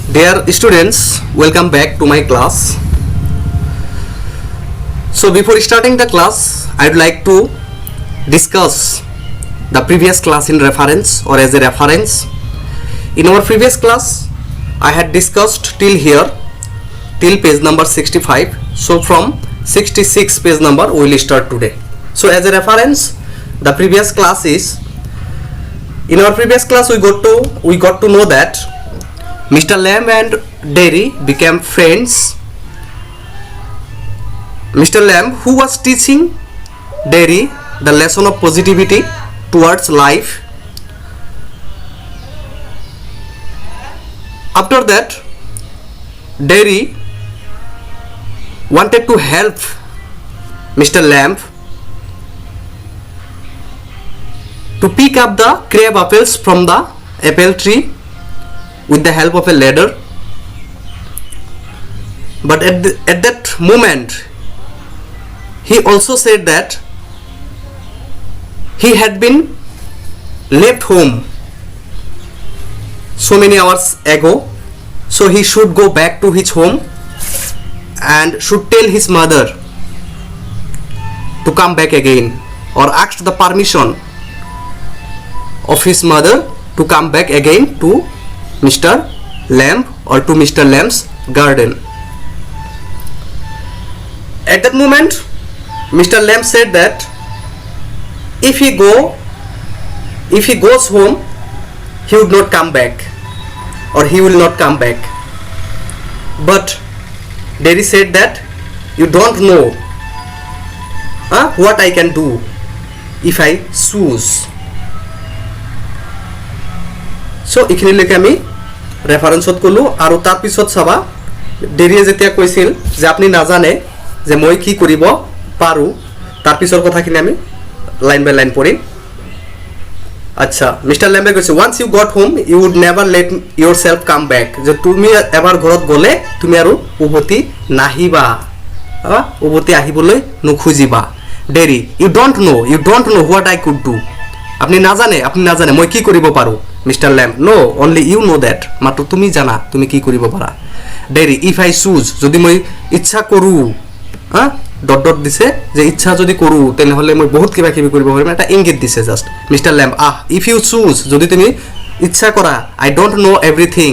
Dear students, welcome back to my class. So before starting the class, I would like to discuss the previous class in reference or as a reference. In our previous class, I had discussed till here, till page number 65. So from 66 page number we will start today. So as a reference, the previous class is, in our previous class we got to know that Mr. Lamb and Derry became friends. Mr. Lamb, who was teaching Derry the lesson of positivity towards life. After that, Derry wanted to help Mr. Lamb to pick up the crab apples from the apple tree with the help of a ladder. But at that moment, he also said that he had been left home so many hours ago, so he should go back to his home and should tell his mother to come back again, or asked the permission of his mother to come back again to Mr. Lamb or to Mr. Lamb's garden. At that moment, Mr. Lamb said that if he goes home, he would not come back, or he will not come back. But Derry said that you don't know what I can do if I choose. So এইখিনিলৈকে আমি ৰেফাৰেন্সত কলো, আৰু তাৰ পিছত চাবা ডেৰিয়ে যেতিয়া কৈছিল যে আপুনি নাজানে যে মই কি কৰিব পাৰো, তাৰ পিছৰ কথাখিনি আমি লাইন বাই লাইন পঢ়িম। আচ্ছা, মিস্টাৰ লেম্বে কৈছে once you got home you would never let yourself come back, যে তুমি এবাৰ ঘৰত গলে তুমি আৰু উভতি নাহিবা, উভতি আহিবলৈ নুখুজিবা। Derry, you don't know what I could do, আপনি নাজানে মই কি কৰিব পাৰো। Mister Lamb, no only you know that, মাত্ৰ তুমি জানা তুমি কি কৰিব পাৰা। ডেৰি, ইফ আই চুজ, যদি মই ইচ্ছা কৰো, ডট ডট দিছে যে ইচ্ছা যদি কৰো তেনেহলে মই বহুত কিবা কিবি কৰিব পাৰিম, এটা ইংগিত দিছে just. Mister Lamb, if you choose, যদি তুমি ইচ্ছা কৰা, I don't know everything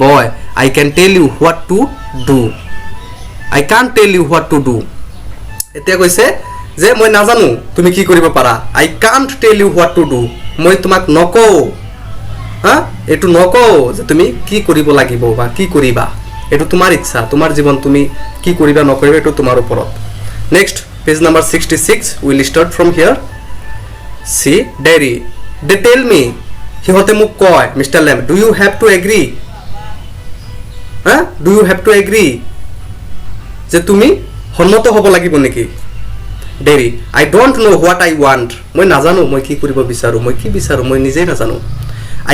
boy, I can tell you what to do, I can't tell you what to do. এতিয়া কৈছে যে মই নাজানো তুমি কি কৰিব পাৰা, I can't tell you what to do, মই তোমাক নকওঁ, এইটো নকওঁ যে তুমি কি কৰিব লাগিব বা কি কৰিবা, এইটো তোমাৰ ইচ্ছা, তোমাৰ জীৱন, তুমি কি কৰিবা নকৰিবা এইটো তোমাৰ ওপৰত। Next page number 66 will start from here. সি ডেৰি, দে টেল মি, সিহঁতে মোক কয় mister Lamb, do you have to agree, যে তুমি সন্মত হ'ব লাগিব নেকি। Derry, I don't know what I want, মই নাজানো মই কি কৰিব বিচাৰো, মই কি বিচাৰো মই নিজেই নাজানো।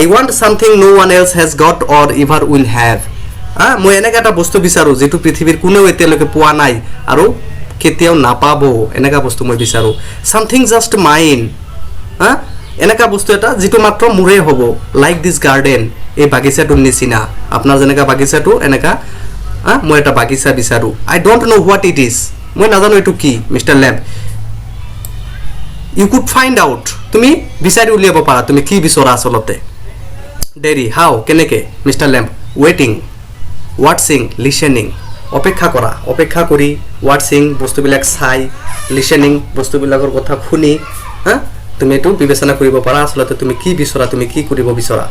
I want something no one else has got or ever will have, মই এনেকা এটা বস্তু বিচাৰো যেটো পৃথিৱীৰ কোনেও এতিয়ালৈকে পোৱা নাই আৰু কেতিয়াও নাপাব, এনেকা বস্তু মই বিচাৰো। something just mine, এনেকা বস্তু এটা যেটো মাত্ৰ মোৰে হ'ব, লাইক দিস গাৰ্ডেন, এই বাগিচাটোৰ নিচিনা, আপোনাৰ যেনেকা বাগিচাটো এনেকা মই এটা বাগিচা বিচাৰো। I don't know what it is, মই নাজানো এটো কি। Mister lamp, you could find out, তুমি বিচাৰি উলিয়াব পাৰা তুমি কি বিচৰা আচলতে। ডেৰি, হাউ, কেনেকে। মিস্টাৰ লেম্ব, ৱেটিং, ৱাটছিং, লিসেনিং, অপেক্ষা কৰা, অপেক্ষা কৰি, ৱাটছিং বস্তুবিলাক চাই, লিসেনিং বস্তুবিলাকৰ কথা শুনি, তুমি এইটো বিবেচনা কৰিব পাৰা আচলতে তুমি কি বিচৰা, তুমি কি কৰিব বিচৰা।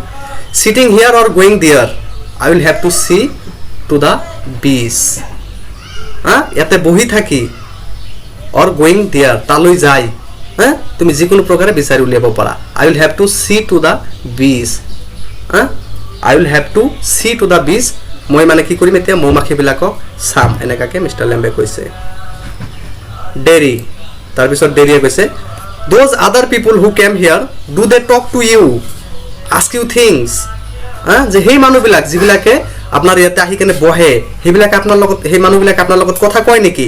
Sitting here or going there, I will have to see to the beach, ইয়াতে বহি থাকি, অৰ গোয়িং দেয়াৰ, তালৈ যাই, তুমি যিকোনো প্ৰকাৰে বিচাৰি উলিয়াব পাৰা। I will have to see to the beach, I will have to see to the beach, মই মানে কি কৰিম এতিয়া মৌমাখিবিলাকক চাম, এনেকাকে মিস্টাৰ লেম্বে কৈছে। ডেৰি, তাৰপিছত ডেৰিয়ে কৈছে those other people who came here, do they talk to you, ask you things, যে সেই মানুহবিলাক যিবিলাকে আপোনাৰ ইয়াতে আহি কেনে বহে, সেইবিলাক আপোনাৰ লগত, সেই মানুহবিলাক আপোনাৰ লগত কথা কয় নেকি,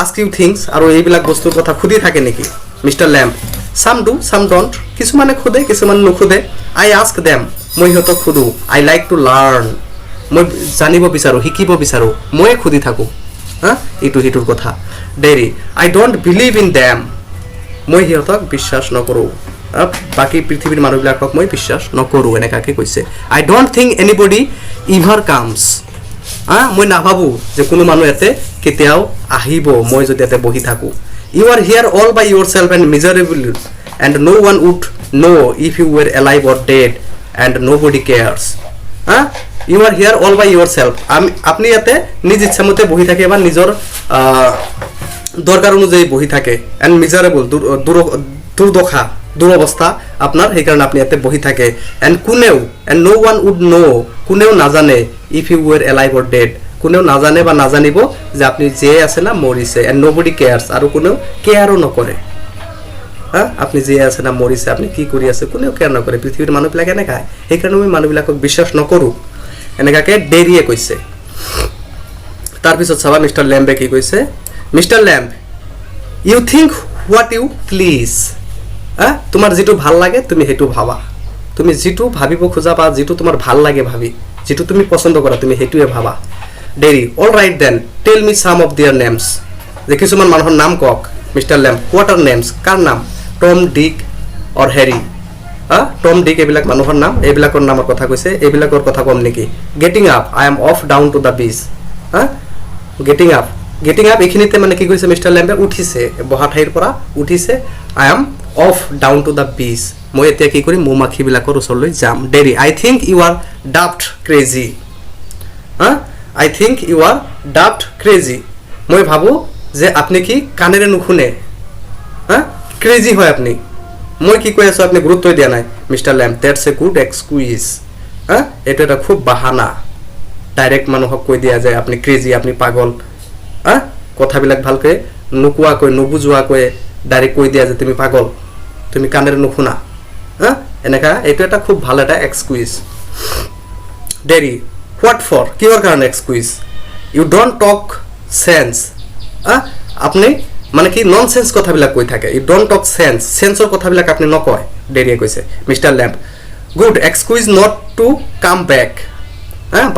আস্ক ইউ থিংছ, আৰু এইবিলাক বস্তুৰ কথা খুদি থাকে নেকি। Mister lamp, Some do, some don't. কিছুমানে খুদে, কিছুমান নুখুদে. I ask them. মই সিহঁতক খুদো. I like to learn. মই জানিব বিচাৰোঁ শিকিব বিচাৰোঁ ময়ে খুদি থাকোঁ হা এইটো সিটোৰ কথা dairy I don't believe in them মই সিহঁতক বিশ্বাস নকৰোঁ বাকী পৃথিৱীৰ মানুহবিলাকক মই বিশ্বাস নকৰোঁ এনেকুৱাকৈ কৈছে I don't think anybody ever comes মই নাভাবোঁ যে কোনো মানুহ ইয়াতে কেতিয়াও আহিব মই যদি ইয়াতে বহি থাকোঁ you are here all by yourself and miserable and no' one would know' if you were alive or dead and nobody cares you are here all by yourself আপুনি ইয়াতে নিজ ইচ্ছামতে বহি থাকে বা নিজৰ দৰকাৰ অনুযায়ী বহি থাকে এণ্ড মিজাৰেবল দুৰ্দশা দুৰৱস্থা আপোনাৰ সেইকাৰণে আপুনি ইয়াতে বহি থাকে এণ্ড কোনেও and no' one would know' কোনেও নাজানে if you were alive or dead কোনেও নাজানে বা নাজানিব যে আপুনি জীয়াই আছে না মৰিছে এণ্ড ন' বডি কেয়াৰ্ছ আৰু কোনেও কেয়াৰো নকৰে আপুনি জীয়াই আছে না মৰিছে আপুনি কি কৰি আছে কোনেও কেয়াৰ নকৰে পৃথিৱীৰ মানুহবিলাক এনেকুৱা সেইকাৰণে মই মানুহবিলাকক বিশ্বাস নকৰোঁ এনেকুৱাকৈ ডেৰিয়ে কৈছে তাৰপিছত চাবা মিষ্টাৰ লেম্বে কি কৈছে mister Lamb you think what you please তোমাৰ যিটো ভাল লাগে তুমি সেইটো ভাবা তুমি যিটো ভাবিব খোজা বা যিটো তোমাৰ ভাল লাগে ভাবি যিটো তুমি পচন্দ কৰা তুমি সেইটোৱে ভাবা dairy all right then tell me চাম অফ দিয়াৰ নেমছ যে কিছুমান মানুহৰ নাম কওক mister Lamb what are names কাৰ নাম টম ডিক অৰ হেৰি টম ডিক এইবিলাক মানুহৰ নাম এইবিলাকৰ নামৰ কথা কৈছে এইবিলাকৰ কথা কম নেকি getting up I am of down to the বিচ গেটিং আপ এইখিনিতে মানে কি কৈছে মিষ্টাৰ লেম্বে উঠিছে বহা ঠাইৰ পৰা উঠিছে I am of down to the beach মই এতিয়া কি কৰিম মৌ মাখিবিলাকৰ ওচৰলৈ যাম ডেৰি আই think U R Daft crazy আই think U R Daft crazy মই ভাবোঁ যে আপুনি কি কাণেৰে নুশুনে ক্ৰেজি হয় আপুনি মই কি কৈ আছোঁ আপুনি গুৰুত্বই দিয়া নাই mister Lamb that's a good excuse এইটো এটা খুব বাহানা ডাইৰেক্ট মানুহক কৈ দিয়া যায় আপুনি ক্ৰেজি আপুনি পাগল কথাবিলাক ভালকৈ নোকোৱাকৈ নুবুজোৱাকৈ ডাইৰেক্ট কৈ দিয়া যে তুমি পাগল তুমি কাণেৰে নুশুনা এনেকুৱা এইটো এটা খুব ভাল এটা এক্সকুইজ ডেৰি হোৱাট ফৰ কিহৰ কাৰণে এক্সকুইজ ইউ ডোণ্ট টক চেন্স আপুনি মানে কি নন চেন্স কথাবিলাক কৈ থাকে ইউ ডোণ্ট টক চেন্সৰ কথাবিলাক আপুনি নকয় ডেৰিয়ে কৈছে mister Lamb good excuse not to come back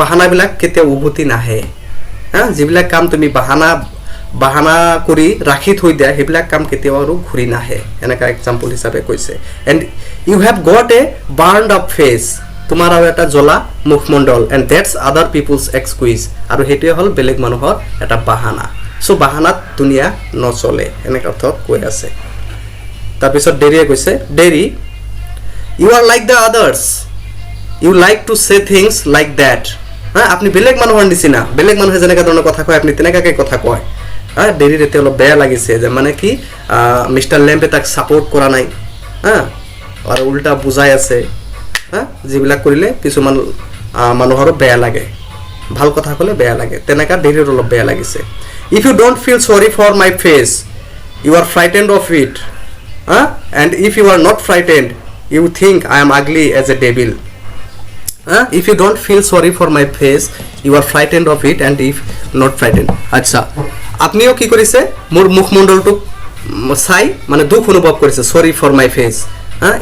বাহানাবিলাক কেতিয়াও উভতি নাহে যিবিলাক কাম তুমি বাহানা কৰি ৰাখি থৈ দিয়া সেইবিলাক কাম কেতিয়াও আৰু ঘূৰি নাহে এনেকুৱা এক্সাম্পল হিচাপে কৈছে and you have got a burned up face তোমাৰ আৰু এটা জ্বলা মুখমণ্ডল and that's other people's excuse আৰু সেইটোৱে হ'ল বেলেগ মানুহৰ এটা বাহানা চ' বাহানাত দুনিয়া নচলে এনেকুৱা অৰ্থত কৈ আছে তাৰপিছত ডেৰিয়ে কৈছে Derry you are like the others you like to say things like that আপুনি বেলেগ মানুহৰ নিচিনা বেলেগ মানুহে যেনেকুৱা ধৰণৰ কথা কয় আপুনি তেনেকুৱাকৈ কথা কয় ডেৰিৰ এতিয়া অলপ বেয়া লাগিছে যে মানে কি মিষ্টাৰ লেম্বে তাক ছাপৰ্ট কৰা নাই আৰু উল্টা বুজাই আছে যিবিলাক কৰিলে কিছুমান মানুহৰো বেয়া লাগে ভাল কথা ক'লে বেয়া লাগে তেনেকুৱা ডেৰিৰ অলপ বেয়া লাগিছে if you don't feel sorry for my face you are frightened of it and if you are not frightened you think I am ugly as a devil if you don't feel sorry for my face you are frightened of it and if not frightened আচ্ছা আপনিও কি কৰিছে মোৰ মুখমণ্ডলটো চাই মানে দুখ অনুভৱ কৰিছে sorry for my face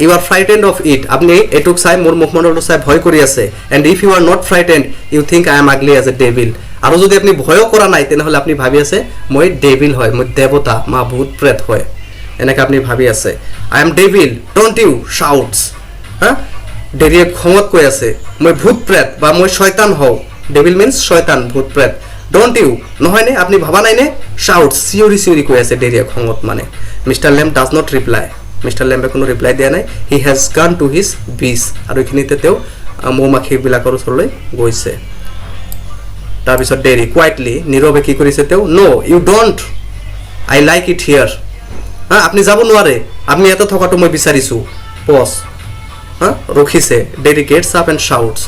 you are frightened of it আপনি এটুক চাই মোৰ মুখমণ্ডলটো চাই ভয় কৰি আছে and if you are not frightened you think I am ugly as a devil আৰু যদি আপনি ভয় কৰা নাই তেনেহলে আপনি ভাবি আছে মই ডেভিল হয় মই দেৱতা মা ভূত প্ৰেত হয় এনেকা আপনি ভাবি আছে I am devil don't you shouts ডেৰিয়ে খঙত কৈ আছে মই ভূত প্ৰেত বা মই শয়তান হওঁ ডেভিল মিন্স শয়তান ভূত প্ৰেত ডোণ্ট ইউ নহয়নে আপুনি ভাবা নাইনে শাউট চিঞৰি কৈ আছে ডেৰিয়ে খঙত মানে mister Lamb does not reply mister লেম্বে কোনো ৰিপ্লাই দিয়া নাই he has gone to his beach আৰু এইখিনিতে তেওঁ মৌ মাখিবিলাকৰ ওচৰলৈ গৈছে তাৰপিছত ডেৰি কুৱাইটলি নীৰৱে কি কৰিছে তেওঁ no' you don't I like it here আপুনি যাব নোৱাৰে আপুনি ইয়াতে থকাটো মই বিচাৰিছোঁ পজ ৰখিছে Derry gets up and shouts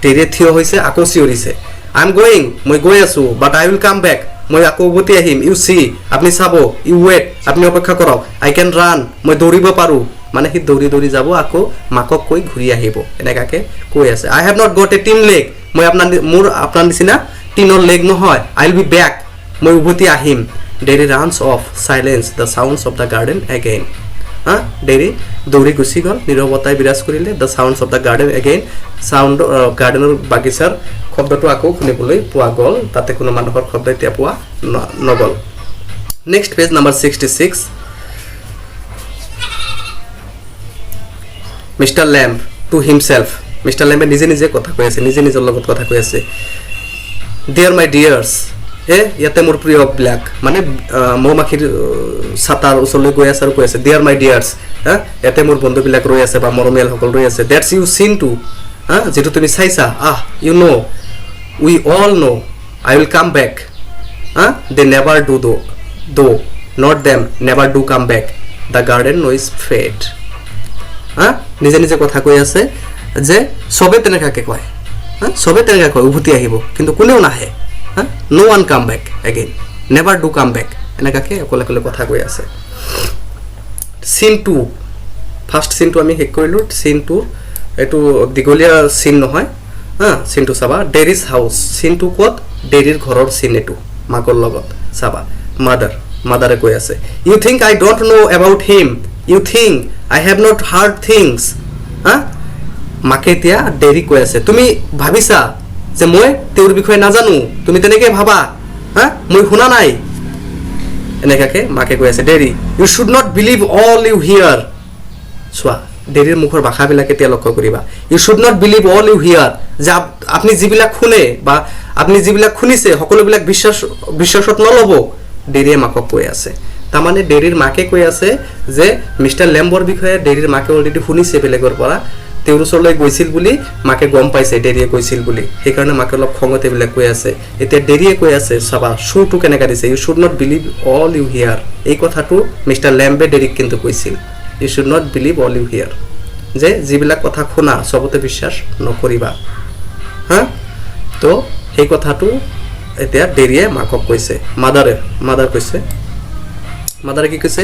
ডেৰিয়ে থিয় হৈছে আকৌ চিঞৰিছে আই এম গোয়িং মই গৈ আছোঁ বাট আই উইল কাম বেক মই আকৌ উভতি আহিম ইউ চি আপুনি চাব ইউ ৱেট আপুনি অপেক্ষা কৰক আই কেন ৰান মই দৌৰিব পাৰোঁ মানে সি দৌৰি যাব আকৌ মাকক কৈ ঘূৰি আহিব এনেকুৱাকৈ কৈ আছে I have not got a tin leg মই আপোনাৰ নিচিনা টিনৰ লেগ নহয় আই উইল বি বেক মই উভতি আহিম Derry runs off silence the sounds of the garden again Derry দৌৰি গুচি গ'ল নীৰৱতাই বিৰাজ কৰিলে the sounds of the garden again sound গাৰ্ডেনৰ বাগিচাৰ শব্দটো আকৌ শুনিবলৈ পোৱা গ'ল তাতে কোনো মানুহৰ শব্দ এতিয়া পোৱা নগ'ল next page number 66 mister Lamb to himself mister লেম্বে নিজে নিজে কথা কৈ আছে নিজে নিজৰ লগত কথা কৈ আছে ডিয়াৰ মাই ডিয়াৰ্ছ ইয়াতে মোৰ প্ৰিয় ব্ল্যাক মানে মৌমাখিৰ ছাতাৰ ওচৰলৈ গৈ আছে আৰু কৈ আছে ডিয়াৰ মাই ডিয়াৰ্ছ ইয়াতে মোৰ বন্ধুবিলাক ৰৈ আছে বা মৰমীয়ালসকল ৰৈ আছে ডেটছ ইউ চিন টু যেটো তুমি চাইছা you know we all know I will come back they never do though not them never do come back the garden noise fade নিজে নিজে কথা কৈ আছে যে সবে তেনেকাকে কয় সবে তেনেকা কয় উভতি আহিব কিন্তু কোনেও নাহে no one come back again never do come back এনেকাকে অকলে অকলে কথা কৈ আছে সিন 2 ফার্স্ট সিন 2 আমি হেক কৰিলো সিন 2 এটো দিগলিয়া সিন নহয় সিন 2 চাবা ডেৰিজ হাউস সিন 2 কত ডেৰিৰ ঘৰৰ সিন এটো মাকৰ লগত চাবা মাদাৰে কৈ আছে you think I don't know about him you think I have not heard things মাকে এতিয়া ডেৰি কৈ আছে তুমি ভাবিছা যে মই তেওঁৰ বিষয়ে নাজানো তুমি তেনেকৈ ভাবা মই শুনা নাই এনেকাকে মাকে কৈ আছে Derry you should not believe all you hear চোৱা ডেৰিৰ মুখৰ ভাষাবিলাক এতিয়া লক্ষ্য কৰিবা you should not believe all you hear যে আপুনি যিবিলাক শুনে বা আপুনি যিবিলাক শুনিছে সকলোবিলাক বিশ্বাসত নল'ব ডেৰিয়ে মাকক কৈ আছে তাৰমানে ডেৰিৰ মাকে কৈ আছে যে মিষ্টাৰ লেম্বৰ বিষয়ে ডেৰিৰ মাকে অলৰেডি শুনিছে বেলেগৰ পৰা তেওঁৰ ওচৰলৈ গৈছিল বুলি মাকে গম পাইছে ডেৰিয়ে কৈছিল বুলি সেইকাৰণে মাকে অলপ খঙতে বিলাক কৈ আছে এতিয়া ডেৰিয়ে কৈ আছে চাবা শুটো কেনেকা দিছে you should not believe all you hear এই কথাটো মিষ্টাৰ লেম্বে ডেৰিক কিন্তু কৈছিল you should not believe all you hear যে যিবিলাক কথা শুনা সবতে বিশ্বাস নকৰিবা তো সেই কথাটো এতিয়া ডেৰিয়ে মাকক কৈছে মাদাৰ কৈছে মাদাৰে কি কৈছে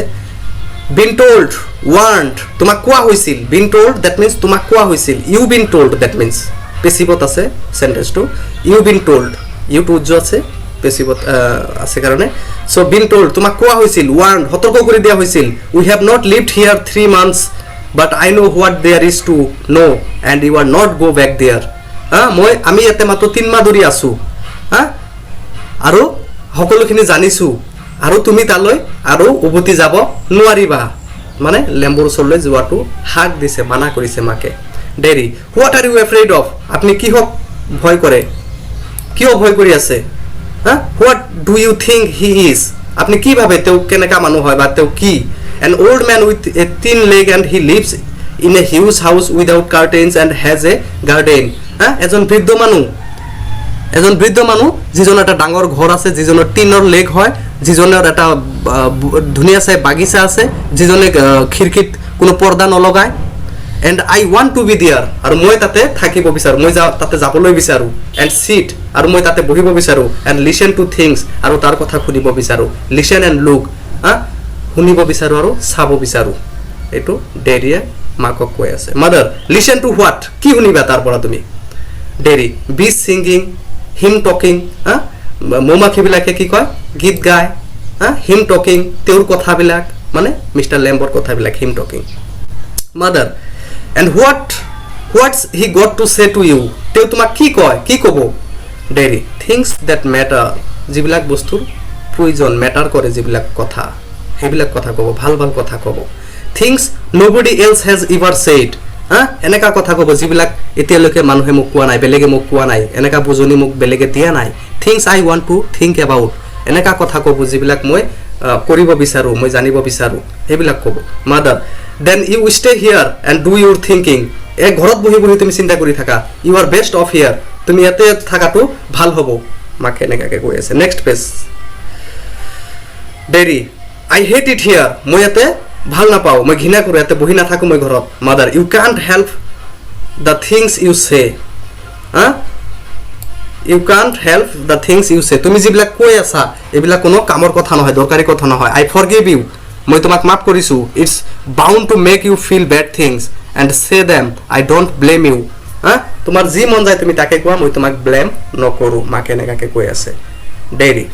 been told warned তোমাক কোৱা হৈছিল been told that means তোমাক কোৱা হৈছিল you been told that means পেসিভত আছে সেন্টেন্সটো you been told you to use আছে পেসিভত আছে কাৰণে so been told তোমাক কোৱা হৈছিল warned সতৰ্ক কৰি দিয়া হৈছিল we have not lived here 3 months but I know what there is to know and you are not go back there আমি ইয়াতে মাত্ৰ 3 মাহ ধৰি আছো আৰু সকলোখিনি জানিছো আৰু তুমি তালৈ আৰু উভতি যাব নোৱাৰিবা মানে লেম্বৰ ওচৰলৈ যোৱাটো হাক দিছে মানা কৰিছে মাকে Derry what are you afraid of আপনি কি হক ভয় কৰে কিয় ভয় কৰি আছে what do you think he is আপনি কি ভাবে তেও কেনেকা মানুহ হয় বা তেও কি an old man with a thin leg and he lives in a huge house without curtains and has a garden এজন বৃদ্ধ মানুহ যিজন এটা ডাঙৰ ঘৰ আছে যিজনৰ টিনৰ লেগ হয় যিজনৰ এটা ধুনীয়া চাই বাগিচা আছে যিজনে খিৰকিত কোনো পৰ্দা নলগায় and I want to be there আৰু মই তাতে থাকিব বিচাৰোঁ মই তাতে যাবলৈ বিচাৰোঁ এণ্ড চিট আৰু মই তাতে বহিব বিচাৰোঁ এণ্ড লিচন টু থিংছ আৰু তাৰ কথা শুনিব বিচাৰোঁ লিচন এণ্ড লুক শুনিব বিচাৰোঁ আৰু চাব বিচাৰোঁ এইটো ডেৰিয়ে মাকক কৈ আছে মাদাৰ লিচন টু হোৱাট কি শুনিবা তাৰ পৰা তুমি ডেৰি বিচ ছিংগিং হিম টকিং মৌমাখিবিলাকে কি কয় গীত গায় হিম টকিং তেওঁৰ কথাবিলাক মানে মিষ্টাৰ লেম্বৰ কথাবিলাক him talking mother and what's he got to say to you তেওঁ তোমাক কি কয় কি ক'ব ডেৰি থিংছ ডেট মেটাৰ যিবিলাক বস্তুৰ প্ৰয়োজন মেটাৰ কৰে যিবিলাক কথা সেইবিলাক কথা ক'ব ভাল ভাল কথা ক'ব things nobody else has ever said এনেকা কথা ক'ব যিবিলাক এতিয়ালৈকে মানুহে মোক কোৱা নাই বেলেগে মোক কোৱা নাই এনেকা বুজনি মোক বেলেগে দিয়া নাই things I want two think about এনেকা কথা ক'ব যিবিলাক মই কৰিব বিচাৰোঁ মই জানিব বিচাৰোঁ সেইবিলাক ক'ব mother then you stay here and do your thinking ঘৰত বহি বহি তুমি চিন্তা কৰি থাকা you are best off here তুমি ইয়াতে থাকাটো ভাল হ'ব মাকে এনেকাকে কৈ আছে next page Derry I hate it here মই ইয়াতে ভাল নাপাওঁ মই ঘৃণা কৰোঁ ইয়াতে বহি নাথাকোঁ মই ঘৰত mother you can't help the things you say you can't help the things you say তুমি যিবিলাক কৈ আছা এইবিলাক কোনো কামৰ কথা নহয় দৰকাৰী কথা নহয় আই ফৰগিভ ইউ মই তোমাক মাফ কৰিছোঁ it's bound to make you feel bad things and say them I don't blame you তোমাৰ যি মন যায় তুমি তাকে কোৱা মই তোমাক ব্লেম নকৰোঁ মাকে এনেকাকে কৈ আছে dairy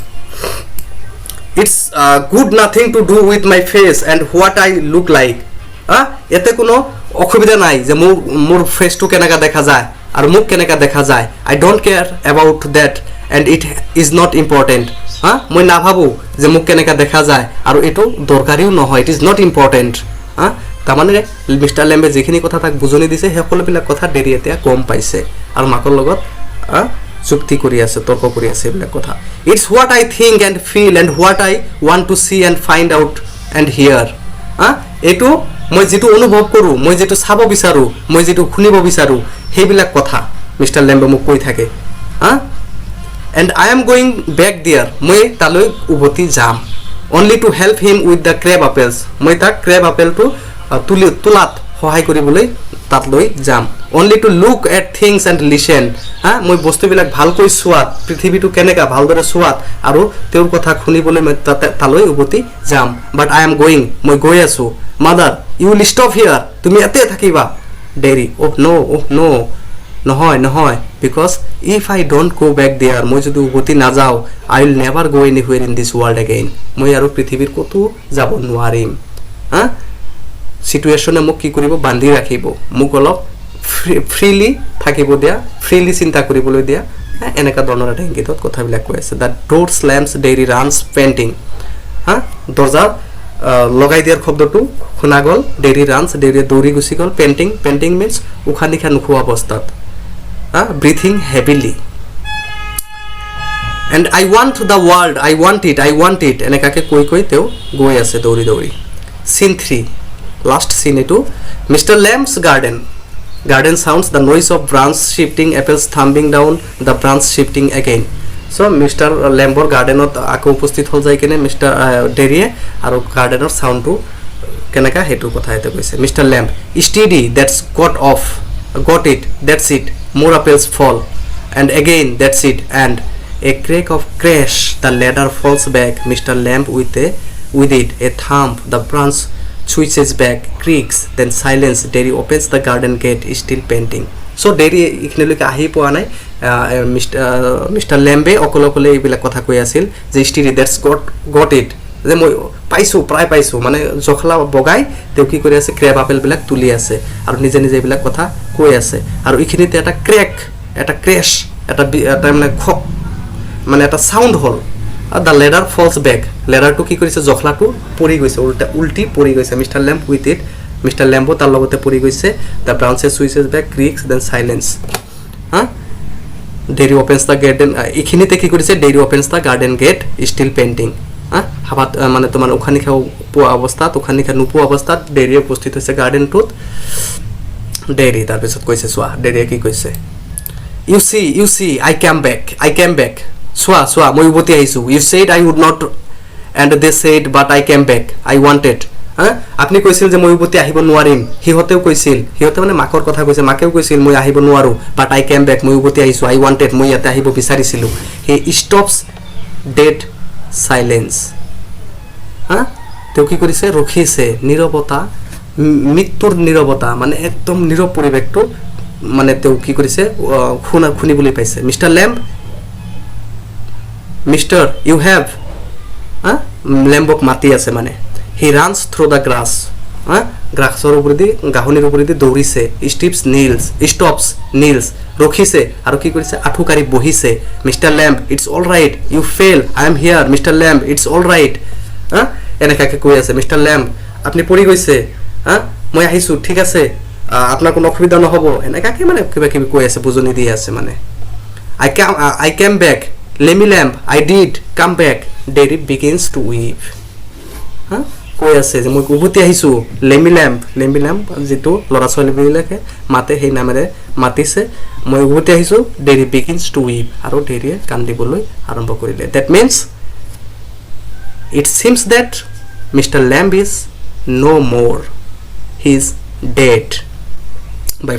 It's good nothing to do with my face and what I look like. ইয়াতে কোনো অসুবিধা নাই যে মোৰ ফেচটো কেনেকা দেখা যায় আৰু মোক কেনেকা দেখা যায় I don't care about that and it is not important মই নাভাবোঁ যে মোক কেনেকা দেখা যায় আৰু এইটো দৰকাৰীও নহয় ইট ইজ নট ইম্পৰ্টেণ্ট তাৰমানে মিষ্টাৰ লেম্বে যিখিনি কথা তাক বুজনি দিছে সেই সকলোবিলাক কথা ডেৰি এতিয়া গম পাইছে আৰু মাকৰ লগত যুক্তি কৰি আছে তৰ্ক কৰি আছে এইবিলাক কথা it's what I think and feel and what I want to see and find out and hear এইটো মই যিটো অনুভৱ কৰোঁ মই যিটো চাব বিচাৰোঁ মই যিটো শুনিব বিচাৰোঁ সেইবিলাক কথা মিষ্টাৰ লেম্বে মোক কৈ থাকে and I am going back there মই তালৈ উভতি যাম only to help him with the crab apples মই তাক ক্ৰেব আপেলটো তোলাত সহায় কৰিবলৈ তাত লৈ যাম only to look at things and listen মই বস্তুবিলাক ভালকৈ চোৱাত পৃথিৱীটো কেনেকা ভালদৰে চোৱাত আৰু তেওঁৰ কথা শুনিবলৈ মই তালৈ উভতি যাম বাট আই এম গোয়িং মই গৈ আছোঁ mother you will stop here তুমি ইয়াতে থাকিবা ডেৰি ন' নহয় because if I don't go back there মই যদি উভতি নাযাওঁ I will never go anywhere in this world again মই আৰু পৃথিৱীৰ ক'তো যাব নোৱাৰিম চিটুৱেশ্যনে মোক কি কৰিব বান্ধি ৰাখিব মোক অলপ ফ্ৰীলি থাকিব দিয়া ফ্ৰীলি চিন্তা কৰিবলৈ দিয়া এনেকুৱা ধৰণৰ এটা ইংগিতত কথাবিলাক কৈ আছে the door slams Derry runs painting দৰ্জা লগাই দিয়াৰ শব্দটো শুনা গ'ল ডেইৰী ৰানছ ডেইৰীয়ে দৌৰি গুচি গ'ল পেইণ্টিং মিনছ উশাহ নিশাহ নোখোৱা অৱস্থাত breathing heavily and I want the world I want it এনেকুৱাকৈ কৈ তেওঁ গৈ আছে দৌৰি চিন 3 last scene etu Mr. Lamb's garden sounds the noise of branch shifting apples thumbing down the branch shifting again so Mr. Lambor garden ot ako uposthit hol jai kene Mr. Derry aru garden or sound to kenaka hetu kotha ete koise Mr. Lamb steady that's got it that's it more apples fall and again that's it and a crash the ladder falls back Mr. Lamb with it a thump the branch switches back creaks then silence Derry opens the garden gate still painting so Derry ikhnelike ahi poa nai Mr. Lambe okole এইবিলাক কথা কৈ আছিল যে steady that's got it যে মই প্ৰায় পাইছো মানে জখলা বগাই তেও কি কৰি আছে ক্ৰেব আপেল বিলাক তুলি আছে আৰু নিজে এইবিলাক কথা কৈ আছে আৰু ইখিনিতে এটা ক্ৰেশ এটা মানে এটা sound hall the ladder falls back ladder to কি কৰিছে জখলাটো পৰি গৈছে উল্টি পৰি গৈছে Mr. Lamb with it Mr. Lamb তাৰ লগতে পৰি গৈছে the branches switches back creaks then silence Derry opens the garden ইখিনিতে কি কৰিছে Derry opens the garden gate still painting হাবাত মানে তোমাৰ উখানি খাও পোৱা অৱস্থাত উখানি খা নোপোৱা অৱস্থাত Derry উপস্থিত হৈছে গাৰ্ডেনটোত Derry তাৰ পিছত কৈছে সোৱা Derry কি কৈছে you see I came back Swa, মই উভতি আহিছো you said I would not and they said but I came back I wanted আপনি কৈছিল যে মই উভতি আহিব নোৱাৰিম হিহতেও কৈছিল হিহতে মানে মাকৰ কথা কৈছে মাকেও কৈছিল মই আহিব নোৱাৰো but I came back মই উভতি আহিছো I wanted মই ইয়াতে আহিব বিচাৰিছিলো he stops dead silence তেও কি কৰিছে ৰখিছে নীৰৱতা মৃত্যুৰ নীৰৱতা মানে একদম নীৰৱ পৰিৱেশটো মানে তেও কি কৰিছে শুনিবলৈ পাইছে Mr. Lamb Mister, you have Lambok mati আছে মানে he runs through the grass গ্ৰাছৰ ওপৰেদি গাহনিৰ ওপৰেদি দৌৰিছে stops kneels ৰখিছে আৰু কি কৰিছে আঠুকাৰি বহিছে Mr. Lamb it's all right you fail I am here Mr. Lamb it's all right এনেকাকে কৈ আছে Mr. Lamb আপুনি পৰি গৈছে মই আহিছো ঠিক আছে আপোনাৰ কোনো অসুবিধা নহব এনেকাকে মানে কিবা কিবি কৈ আছে বুজনি দি আছে মানে I came back Lemmy Lamb I did come back Derry begins to weep কৈ আছে যে মই উভতি আহিছো Lemmy Lamb যেটো লৰা ছোৱালী বিলাকে মাতে সেই নামেৰে মাতিছে মই উভতি আহিছো Derry begins to weep আৰু Derry কান্দিবলৈ আৰম্ভ কৰিলে that means it seems that Mr. Lamb is no more he is dead by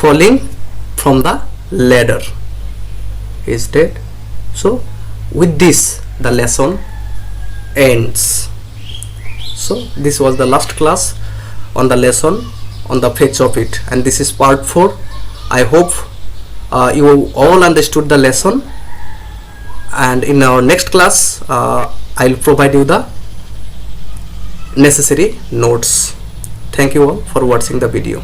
falling from the ladder he is dead so with this the lesson ends so this was the last class on the lesson on the face of it and this is part 4 I hope you all understood the lesson and in our next class I'll provide you the necessary notes. Thank you all for watching the video.